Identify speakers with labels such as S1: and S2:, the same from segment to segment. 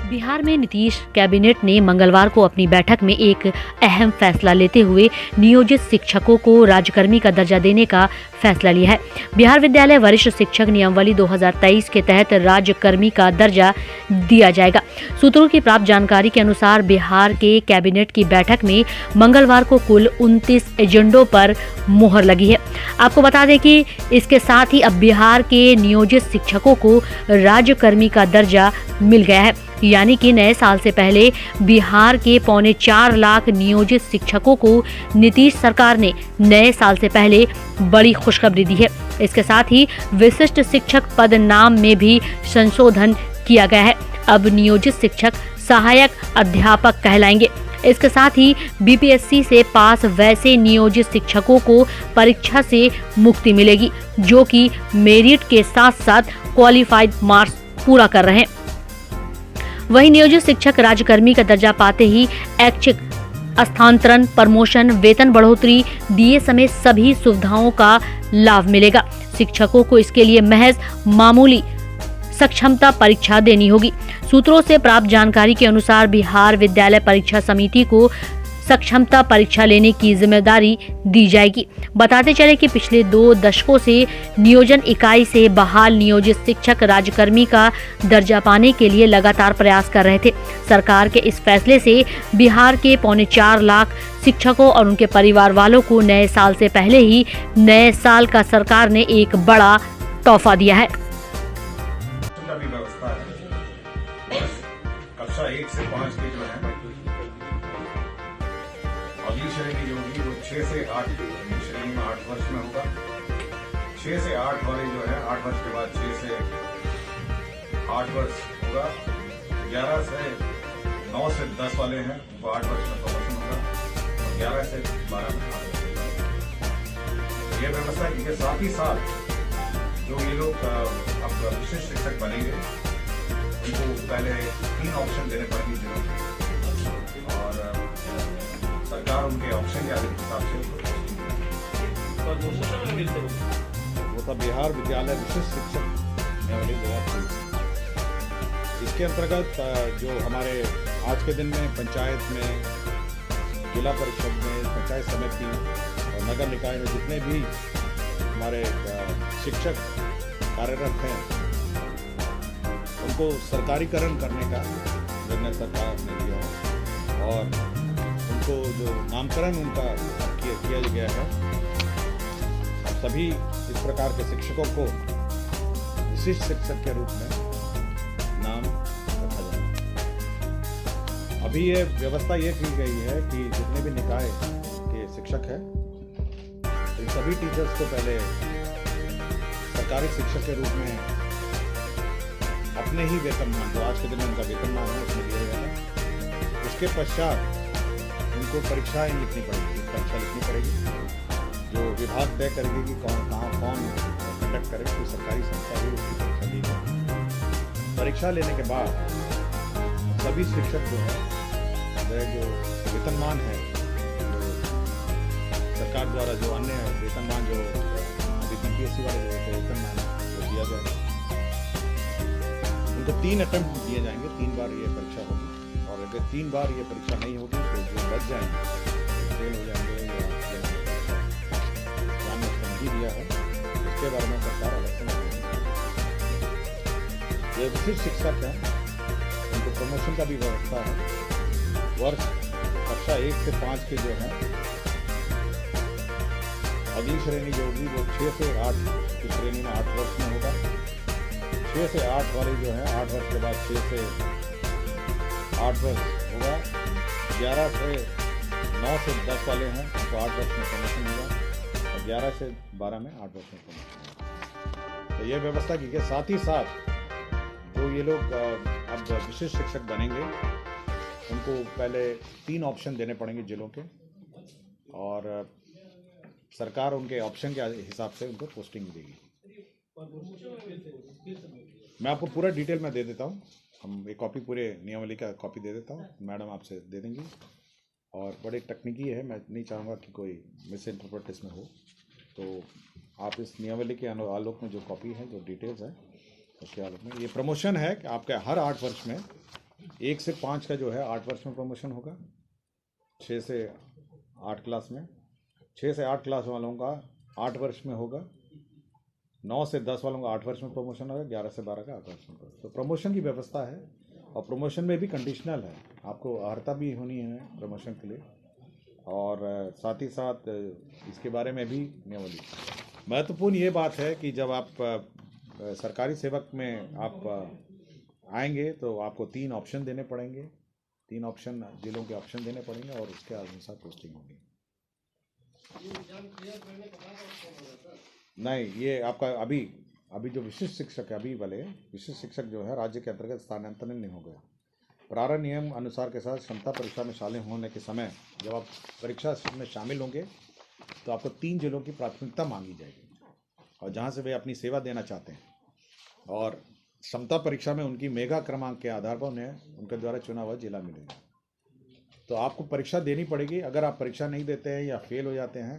S1: बिहार में नीतीश कैबिनेट ने मंगलवार को अपनी बैठक में एक अहम फैसला लेते हुए नियोजित शिक्षकों को राज्यकर्मी का दर्जा देने का फैसला लिया है। बिहार विद्यालय वरिष्ठ शिक्षक नियमावली 2023 के तहत राज्यकर्मी का दर्जा दिया जाएगा। सूत्रों की प्राप्त जानकारी के अनुसार बिहार के कैबिनेट की बैठक में मंगलवार को कुल 29 एजेंडों पर मुहर लगी है। आपको बता दें कि इसके साथ ही अब बिहार के नियोजित शिक्षकों को राज्यकर्मी का दर्जा मिल गया है। यानी कि नए साल से पहले बिहार के 4.25 लाख नियोजित शिक्षकों को नीतीश सरकार ने नए साल से पहले बड़ी खुशखबरी दी है। इसके साथ ही विशिष्ट शिक्षक पद नाम में भी संशोधन किया गया है। अब नियोजित शिक्षक सहायक अध्यापक कहलाएंगे। इसके साथ ही बीपीएससी से पास वैसे नियोजित शिक्षकों को परीक्षा से मुक्ति मिलेगी जो कि मेरिट के साथ साथ क्वालिफाइड मार्क्स पूरा कर रहे हैं। वहीं नियोजित शिक्षक राज्यकर्मी का दर्जा पाते ही ऐच्छिक स्थानांतरण, प्रमोशन, वेतन बढ़ोतरी, डीए समेत सभी सुविधाओं का लाभ मिलेगा। शिक्षकों को इसके लिए महज मामूली सक्षमता परीक्षा देनी होगी। सूत्रों से प्राप्त जानकारी के अनुसार बिहार विद्यालय परीक्षा समिति को सक्षमता परीक्षा लेने की जिम्मेदारी दी जाएगी। बताते चले कि पिछले 2 दशकों से नियोजन इकाई से बहाल नियोजित शिक्षक राज्यकर्मी का दर्जा पाने के लिए लगातार प्रयास कर रहे थे। सरकार के इस फैसले से बिहार के 4.25 लाख शिक्षकों और उनके परिवार वालों को नए साल से पहले ही नए साल का सरकार ने एक बड़ा तोहफा दिया है।
S2: कक्षा 1 से 5 के जो है अगली श्रेणी जो होगी वो 6 से 8 श्रेणी में 8 वर्ष में होगा। 6 से 8 वाले जो है 8 वर्ष के बाद 6 से 8 वर्ष होगा। 11 से 9 से 10 वाले हैं वो 8 वर्ष में प्रमोशन होगा और 11 से 12 में 8 वर्ष होगा। यह व्यवस्था के साथ ही साथ जो ये लोग अब विशिष्ट शिक्षक बनेंगे उनको पहले 3 ऑप्शन देने पड़ेंगे जिन्होंने और सरकार उनके ऑप्शन के हिसाब से वो था बिहार विद्यालय विशिष्ट शिक्षक नियमावली 2023। इसके अंतर्गत जो हमारे आज के दिन में पंचायत में, जिला परिषद में, पंचायत समिति और नगर निकाय में जितने भी हमारे शिक्षक कार्यरत हैं उनको सरकारीकरण करने का निर्णय सरकार ने लिया और उनको जो नामकरण उनका किया गया है। सभी इस प्रकार के शिक्षकों को विशिष्ट शिक्षक के रूप में नाम रखा जाए। अभी ये व्यवस्था ये की गई है कि जितने भी निकाय के शिक्षक हैं इन सभी टीचर्स को पहले सरकारी शिक्षक के रूप में अपने ही वेतनमान जो आज के दिन में उनका वेतनमान है उसमें दिया जाएगा। उसके पश्चात उनको परीक्षाएं लिखनी पड़ेगी, परीक्षा लिखनी पड़ेगी जो विभाग तय करेगी कि कौन कंडक्ट करे। कोई सरकारी संस्था भी उसकी परीक्षा ली जाएगी। परीक्षा लेने के बाद सभी शिक्षक जो है जो वेतनमान है जो सरकार द्वारा जो अन्य वेतनमान जो अभी बीपीएससी वाले जो वेतनमान वो दिया जाएगा। उनको 3 अटेम्प्ट दिए जाएंगे, 3 बार ये परीक्षा होगी और अगर 3 बार ये परीक्षा नहीं होगी तो जो बच जाएंगे फेल हो जाएंगे या ध्यान में नहीं दिया है उसके बारे में सरकार अलग से नहीं देगी। ये विशिष्ट शिक्षक हैं उनको प्रमोशन का भी व्यवस्था है। वर्ष कक्षा 1 से 5 के जो हैं अगली श्रेणी जो होगी वो 6 से 8 की श्रेणी में 8 वर्ष में होगा। 6 से 8 वाले जो हैं 8 वर्ष के बाद 6 से 8 वर्ष होगा। 11 से 9 से 10 वाले हैं तो 8 वर्ष में प्रमोशन होगा और 11 से 12 में 8 वर्ष में प्रमोशन होगा। तो ये व्यवस्था की है। साथ ही साथ जो ये लोग अब विशिष्ट शिक्षक बनेंगे उनको पहले 3 ऑप्शन देने पड़ेंगे जिलों के और सरकार उनके ऑप्शन के हिसाब से उनको पोस्टिंग देगी। मैं आपको पूरा डिटेल में दे देता हूँ। हम एक कॉपी पूरे नियमावली का कॉपी दे देता हूँ, मैडम आपसे दे देंगी और बड़े तकनीकी है। मैं नहीं चाहूँगा कि कोई मिस इंटरप्रेट इसमें हो, तो आप इस नियमावली के आलोक में जो कॉपी है, जो डिटेल्स है उसके आलोक में ये प्रमोशन है कि आपके हर 8 वर्ष में 1 से 5 का जो है 8 वर्ष में प्रमोशन होगा, 6 से 8 क्लास में, 6 से 8 क्लास वालों का 8 वर्ष में होगा, 9 से 10 वालों का 8 वर्ष में प्रमोशन होगा, 11 से 12 का 8 वर्ष में। तो प्रमोशन की व्यवस्था है और प्रमोशन में भी कंडीशनल है, आपको अर्हता भी होनी है प्रमोशन के लिए, और साथ ही साथ इसके बारे में भी नियमावली। महत्वपूर्ण ये बात है कि जब आप सरकारी सेवक में आप आएंगे तो आपको 3 ऑप्शन देने पड़ेंगे, 3 ऑप्शन जिलों के ऑप्शन देने पड़ेंगे और उसके अनुसार पोस्टिंग होगी। नहीं, ये आपका अभी जो विशिष्ट शिक्षक है, अभी वाले विशिष्ट शिक्षक जो है राज्य के अंतर्गत स्थानांतरण नहीं हो गया। प्रारंभ नियम अनुसार के साथ क्षमता परीक्षा में शामिल होने के समय जब आप परीक्षा में शामिल होंगे तो आपको 3 जिलों की प्राथमिकता मांगी जाएगी और जहां से वे अपनी सेवा देना चाहते हैं, और क्षमता परीक्षा में उनकी मेगा क्रमांक के आधार पर उन्हें उनके द्वारा चुना हुआ जिला मिलेगा। तो आपको परीक्षा देनी पड़ेगी। अगर आप परीक्षा नहीं देते हैं या फेल हो जाते हैं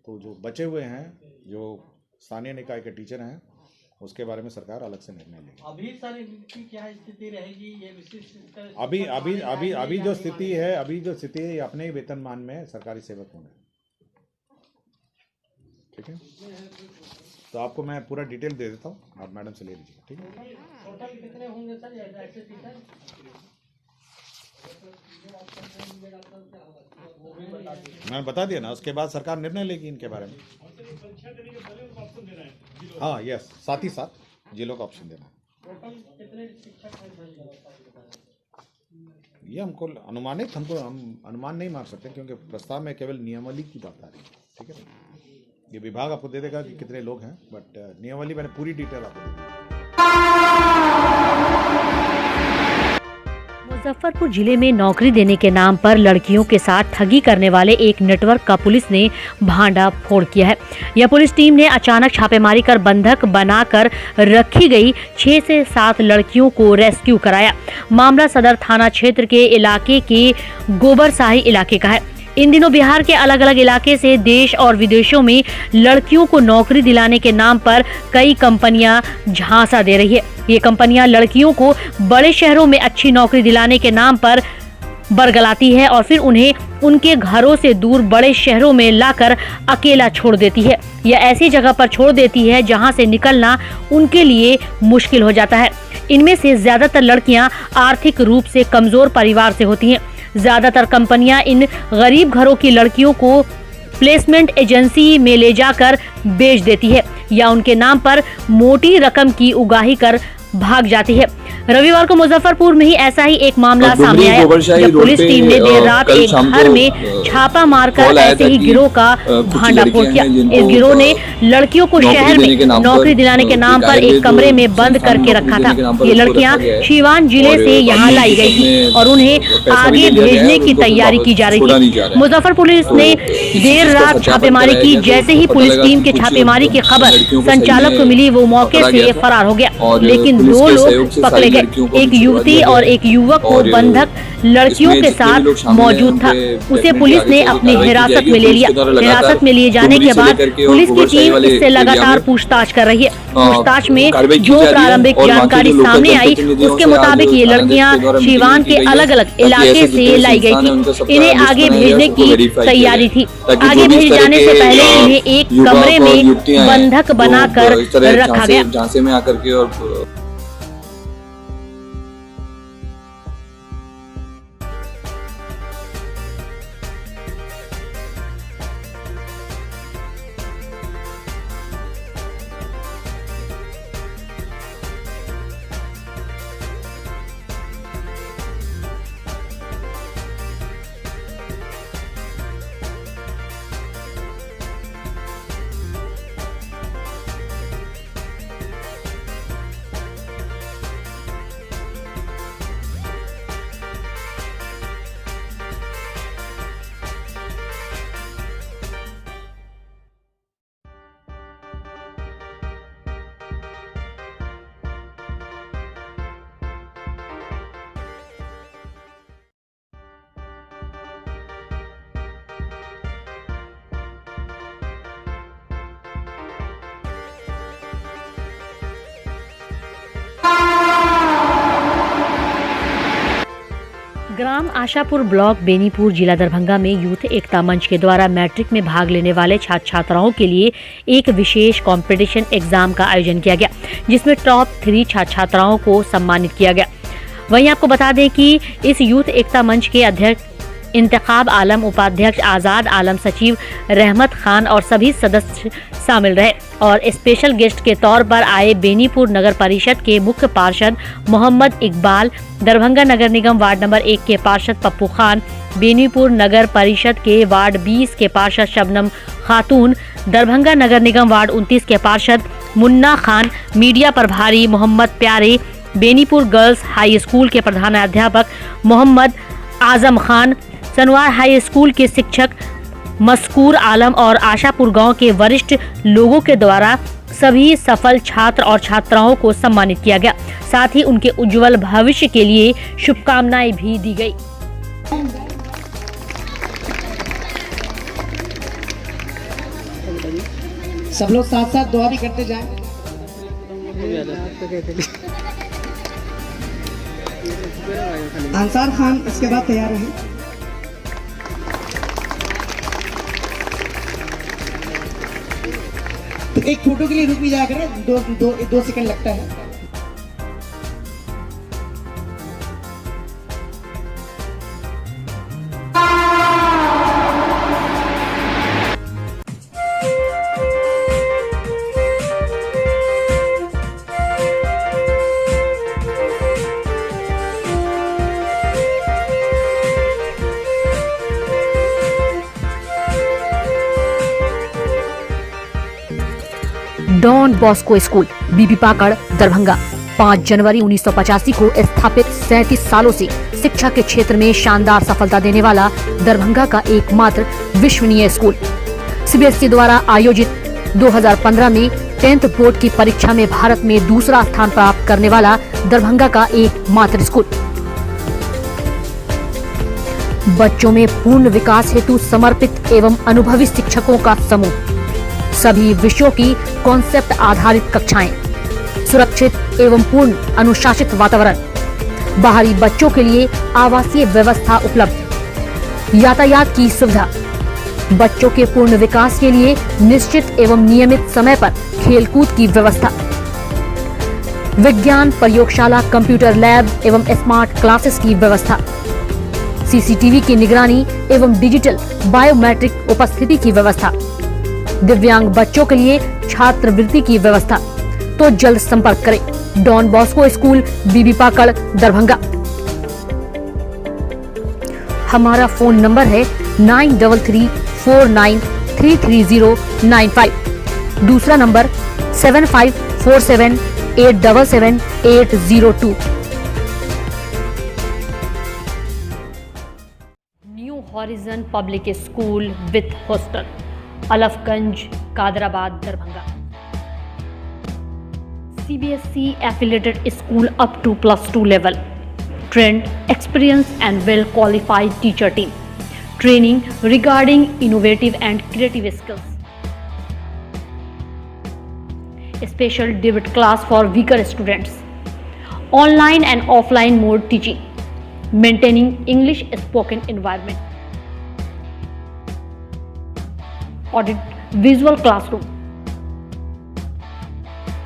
S2: तो जो बचे हुए हैं, जो स्थानीय निकाय के टीचर हैं, उसके बारे में सरकार अलग से निर्णय लेगी।
S3: अभी सर इनकी क्या स्थिति रहेगी, ये विशिष्ट
S2: अभी जो स्थिति है ये अपने ही वेतनमान में सरकारी सेवक होंगे। ठीक है, तो आपको मैं पूरा डिटेल दे देता हूँ, आप मैडम से ले लीजिए। ठीक है,
S3: टोटल कितने होंगे सर ऐसे टीचर?
S2: मैंने बता दिया ना, उसके बाद सरकार निर्णय लेगी इनके बारे में। हाँ, यस, साथ ही साथ जिलों का ऑप्शन देना।
S3: टोटल कितने शिक्षक हैं?
S2: ये हमको अनुमानित, हम अनुमान नहीं मार सकते क्योंकि प्रस्ताव में केवल नियमावली की बात आ रही है। ठीक है, ये विभाग आपको दे देगा कि कितने लोग हैं, बट नियमावली मैंने पूरी डिटेल आपको दे दी।
S1: मुजफ्फरपुर जिले में नौकरी देने के नाम पर लड़कियों के साथ ठगी करने वाले एक नेटवर्क का पुलिस ने भांडा फोड़ किया है। यह पुलिस टीम ने अचानक छापेमारी कर बंधक बनाकर रखी गई 6 से 7 लड़कियों को रेस्क्यू कराया। मामला सदर थाना क्षेत्र के इलाके के गोबरसाही इलाके का है। इन दिनों बिहार के अलग अलग इलाके से देश और विदेशों में लड़कियों को नौकरी दिलाने के नाम पर कई कंपनियां झांसा दे रही है। ये कंपनियां लड़कियों को बड़े शहरों में अच्छी नौकरी दिलाने के नाम पर बरगलाती है और फिर उन्हें उनके घरों से दूर बड़े शहरों में लाकर अकेला छोड़ देती है या ऐसी जगह पर छोड़ देती है जहां से निकलना उनके लिए मुश्किल हो जाता है। इनमें से ज्यादातर लड़कियां आर्थिक रूप से कमजोर परिवार से होती हैं। ज्यादातर कंपनियां इन गरीब घरों की लड़कियों को प्लेसमेंट एजेंसी में ले जाकर बेच देती है या उनके नाम पर मोटी रकम की उगाही कर भाग जाती है। रविवार को मुजफ्फरपुर में ही ऐसा ही एक मामला सामने आया जब पुलिस टीम ने देर रात एक घर में छापा मारकर ऐसे ही गिरोह का भांडाफोड़ किया। इस गिरोह ने लड़कियों को शहर में नौकरी दिलाने के नाम पर एक कमरे में बंद करके रखा था। ये लड़कियां सीवान जिले से यहाँ लाई गई थी और उन्हें आगे भेजने की तैयारी की जा रही थी। मुजफ्फरपुर पुलिस ने देर रात छापेमारी की। जैसे ही पुलिस टीम के छापेमारी की खबर संचालक को मिली, वो मौके से फरार हो गया, लेकिन 2 लोग पकड़े गए। एक युवती और एक युवक को बंधक लड़कियों के साथ मौजूद था। उसे पुलिस ने अपनी हिरासत में ले लिया। हिरासत में लिए जाने के बाद पुलिस की टीम इससे लगातार पूछताछ कर रही है। पूछताछ में जो प्रारंभिक जानकारी सामने आई उसके मुताबिक ये लड़कियां सीवान के अलग अलग इलाके से लाई गई थी। इन्हें आगे भेजने की तैयारी थी। आगे भेजे जाने से पहले इन्हें एक कमरे में बंधक बनाकर रखा गया। ग्राम आशापुर ब्लॉक बेनीपुर जिला दरभंगा में यूथ एकता मंच के द्वारा मैट्रिक में भाग लेने वाले छात्र छात्राओं के लिए एक विशेष कंपटीशन एग्जाम का आयोजन किया गया, जिसमें टॉप 3 छात्र छात्राओं को सम्मानित किया गया। वहीं आपको बता दें कि इस यूथ एकता मंच के अध्यक्ष इंतखाब आलम, उपाध्यक्ष आज़ाद आलम, सचिव रहमत खान और सभी सदस्य शामिल रहे और स्पेशल गेस्ट के तौर पर आए बेनीपुर नगर परिषद के मुख्य पार्षद मोहम्मद इकबाल, दरभंगा नगर निगम वार्ड नंबर 1 के पार्षद पप्पू खान, बेनीपुर नगर परिषद के वार्ड 20 के पार्षद शबनम खातून, दरभंगा नगर निगम वार्ड 29 के पार्षद मुन्ना खान, मीडिया प्रभारी मोहम्मद प्यारे, बेनीपुर गर्ल्स हाई स्कूल के प्रधानाध्यापक मोहम्मद आजम खान, सनवार हाई स्कूल के शिक्षक मस्कूर आलम और आशापुर गांव के वरिष्ठ लोगों के द्वारा सभी सफल छात्र और छात्राओं को सम्मानित किया गया। साथ ही उनके उज्जवल भविष्य के लिए शुभकामनाएं भी दी गई।
S4: सब लोग साथ साथ दुआ भी करते जाएं। अंसार खान इसके बाद तैयार हैं। तो एक फोटो के लिए रुक भी जाया करें, दो सेकंड लगता है।
S1: Don Bosco School Bibi Pakar Darbhanga 5 जनवरी 1985 को स्थापित 37 सालों से शिक्षा के क्षेत्र में शानदार सफलता देने वाला दरभंगा का एकमात्र विश्वसनीय स्कूल। सीबीएसई द्वारा आयोजित 2015 में 10th बोर्ड की परीक्षा में भारत में दूसरा स्थान प्राप्त करने वाला दरभंगा का एकमात्र स्कूल। बच्चों में पूर्ण विकास हेतु समर्पित एवं अनुभवी शिक्षकों का समूह, सभी विषयों की कॉन्सेप्ट आधारित कक्षाएं, सुरक्षित एवं पूर्ण अनुशासित वातावरण, बाहरी बच्चों के लिए आवासीय व्यवस्था उपलब्ध, यातायात की सुविधा, बच्चों के पूर्ण विकास के लिए निश्चित एवं नियमित समय पर खेलकूद की व्यवस्था, विज्ञान प्रयोगशाला, कंप्यूटर लैब एवं स्मार्ट क्लासेस की व्यवस्था, सीसीटीवी की निगरानी एवं डिजिटल बायोमेट्रिक उपस्थिति की व्यवस्था, दिव्यांग बच्चों के लिए छात्रवृत्ति की व्यवस्था। तो जल्द संपर्क करें Don Bosco School Bibi Pakar Darbhanga. हमारा फोन नंबर है 9334933095। दूसरा number 7547877802। New Horizon Public School with hostel, Alfaganj, Kadrabad, Darbhanga. CBSE affiliated school up to +2 level. Trained, experienced and well-qualified teacher team. Training regarding innovative and creative skills. Special debit class for weaker students. Online and offline mode teaching. Maintaining English spoken environment. Audit visual classroom,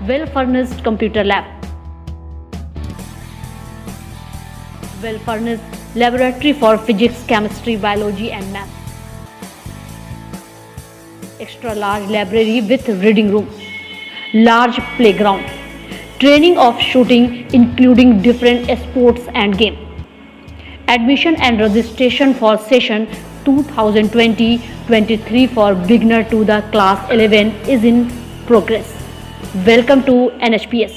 S1: well furnished computer lab, well furnished laboratory for physics, chemistry, biology and math, extra large library with reading room, large playground, training of shooting including different sports and game. Admission and registration for session 2020-23 for beginner to the class 11 is in progress. Welcome to NHPS.